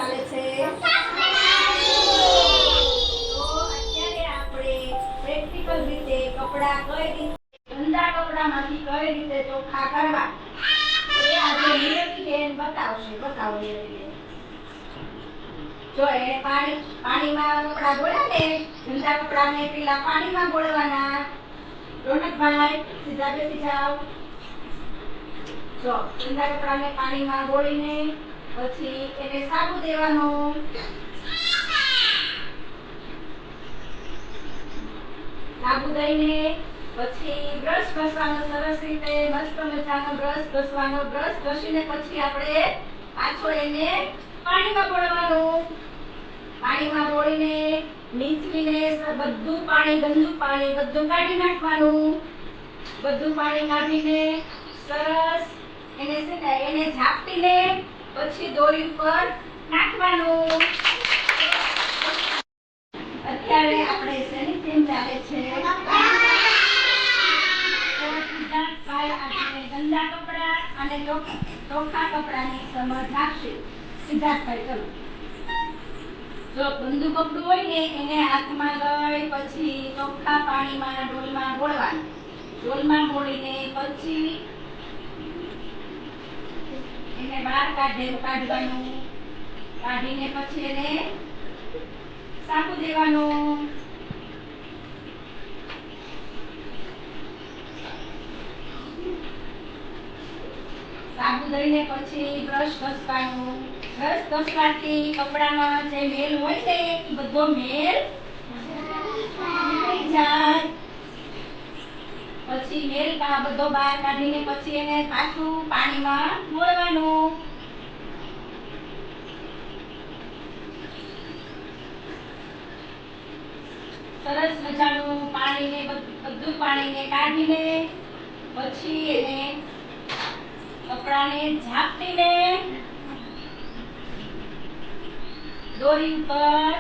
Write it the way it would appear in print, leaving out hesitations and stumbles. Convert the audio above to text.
ચાલે છે? તો અત્યારે આપણે પ્રેક્ટિકલ રીતે કપડાં કઈ રીતે ગંદા કપડામાંથી કઈ રીતે ચોખ્ખા કરવા એ આજે નિયતિબેન બતાવશે. બતાવો નિયતિબેન. જો એને પાણીમાં કપડાં બોળ્યા ને, ગંદા કપડાને પેલા પાણીમાં બોળવાના. રોનકભાઈ સીધા બેસી જાઓ. જો ગંદા કપડાને પાણીમાં બોળીને પછી એને સાબુ દેવાનો. સાબુ દઈને પછી બ્રશ ઘસવાનો, સરસ રીતે મસ્ત મજાનો બ્રશ ઘસવાનો. બ્રશ ઘસીને પછી આપણે પાછો એને પાણીમાં બોળવાનો. પાણીમાં બોળીને નીચવીને બધું પાણી, ગંદુ પાણી બધું કાઢી નાખવાનું. બધું પાણી કાઢીને સરસ એને ઝાપટીને પછી દોરી ઉપર નાખવાનું. અત્યારે આપણે શેની ટીમ ચાલે છે? સિદ્ધાર્થભાઈ આજે ગંદા કપડા અને ચોખ્ખા કપડાની સમજ આપશે. સિદ્ધાર્થભાઈ ચલો. જો ગંદુ કપડું હોય ને એને હાથમાં લઈ પછી ચોખ્ખા પાણીમાં ડોલમાં બોળવાનું. ડોલમાં બોળીને પછી એને બહાર કાઢવાનું. કાઢીને પછી એને સાબુ દેવાનું. સાબુ દઈને પછી બ્રશ ઘસવાનું. બ્રશ ઘસવાથી કપડામાં જે મેલ હોય ને એ બધો મેલ નીકળી જાય. પછી મેલ બધો બહાર કાઢીને પછી એને પાછું પાણીમાં બોળવાનું. સરસ મજાનું પાણીને બધું પાણીને કાઢીને પછી એને કપડાને ઝાપટીને દોરી ઉપર